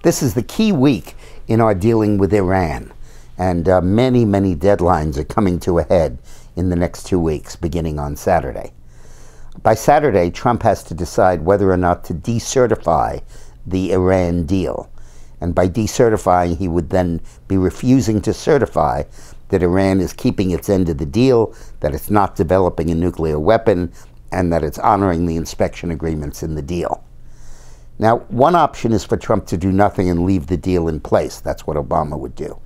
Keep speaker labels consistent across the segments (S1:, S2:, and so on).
S1: This is the key week in our dealing with Iran, and many, many deadlines are coming to a head in the next 2 weeks, beginning on Saturday. By Saturday, Trump has to decide whether or not to decertify the Iran deal. And by decertifying, he would then be refusing to certify that Iran is keeping its end of the deal, that it's not developing a nuclear weapon, and that it's honoring the inspection agreements in the deal. Now, one option is for Trump to do nothing and leave the deal in place. That's what Obama would do.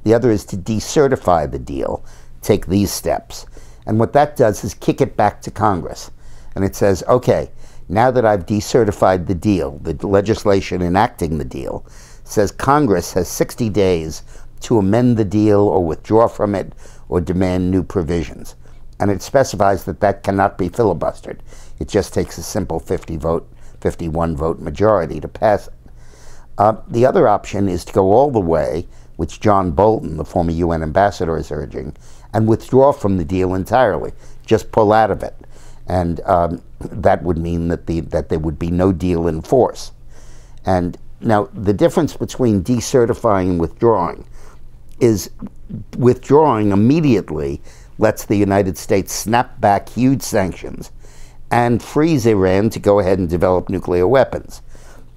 S1: The other is to decertify the deal, take these steps. And what that does is kick it back to Congress. And it says, okay, now that I've decertified the deal, the legislation enacting the deal says Congress has 60 days to amend the deal or withdraw from it or demand new provisions. And it specifies that that cannot be filibustered. It just takes a simple 51 vote majority to pass it. The other option is to go all the way, which John Bolton, the former UN ambassador, is urging, and withdraw from the deal entirely, just pull out of it. And that would mean that there would be no deal in force. And now the difference between decertifying and withdrawing is withdrawing immediately lets the United States snap back huge sanctions and frees Iran to go ahead and develop nuclear weapons.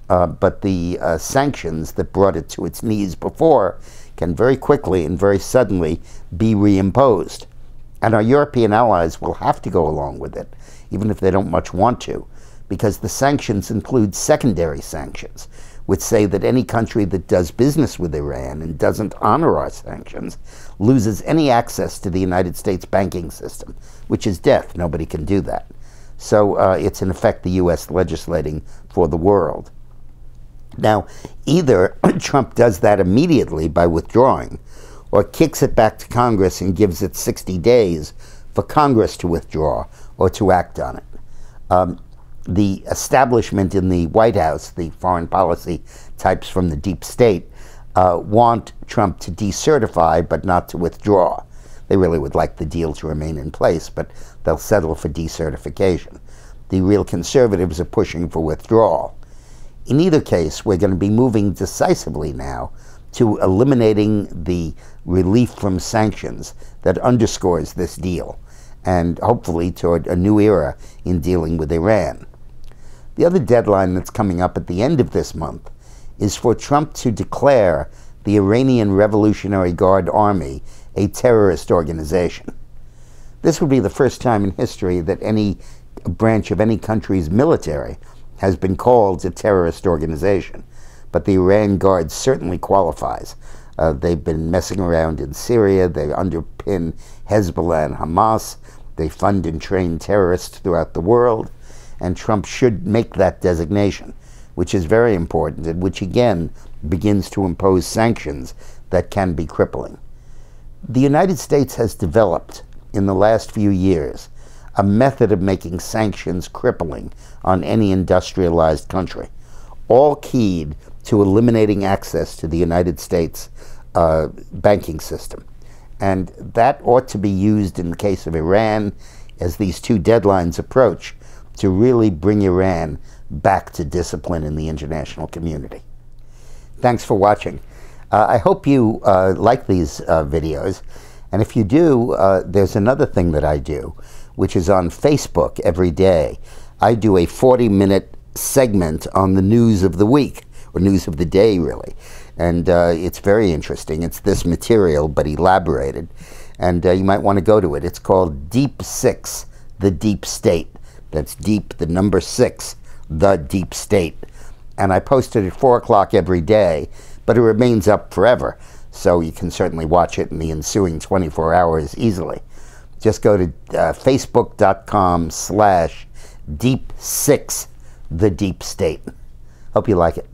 S1: But the sanctions that brought it to its knees before can very quickly and very suddenly be reimposed. And our European allies will have to go along with it, even if they don't much want to, because the sanctions include secondary sanctions, which say that any country that does business with Iran and doesn't honor our sanctions loses any access to the United States banking system, which is death. Nobody can do that. So it's in effect the U.S. legislating for the world. Now, either Trump does that immediately by withdrawing, or kicks it back to Congress and gives it 60 days for Congress to withdraw or to act on it. The establishment in the White House, the foreign policy types from the deep state, want Trump to decertify but not to withdraw. They really would like the deal to remain in place, but they'll settle for decertification. The real conservatives are pushing for withdrawal. In either case, we're going to be moving decisively now to eliminating the relief from sanctions that underscores this deal, and hopefully toward a new era in dealing with Iran. The other deadline that's coming up at the end of this month is for Trump to declare the Iranian Revolutionary Guard Army a terrorist organization. This would be the first time in history that any branch of any country's military has been called a terrorist organization. But the Iran Guard certainly qualifies. They've been messing around in Syria. They underpin Hezbollah and Hamas. They fund and train terrorists throughout the world. And Trump should make that designation, which is very important, and which again begins to impose sanctions that can be crippling. The United States has developed in the last few years a method of making sanctions crippling on any industrialized country, all keyed to eliminating access to the United States banking system. And that ought to be used in the case of Iran as these two deadlines approach to really bring Iran back to discipline in the international community. Thanks for watching. I hope you like these videos. And if you do, there's another thing that I do, which is on Facebook every day. I do a 40-minute segment on the news of the week, or news of the day, really. And it's very interesting. It's this material, but elaborated. And you might want to go to it. It's called Deep Six, the Deep State. That's deep, the number 6, the deep state. And I post it at 4 o'clock every day, but it remains up forever. So you can certainly watch it in the ensuing 24 hours easily. Just go to facebook.com/deep6, the deep state. Hope you like it.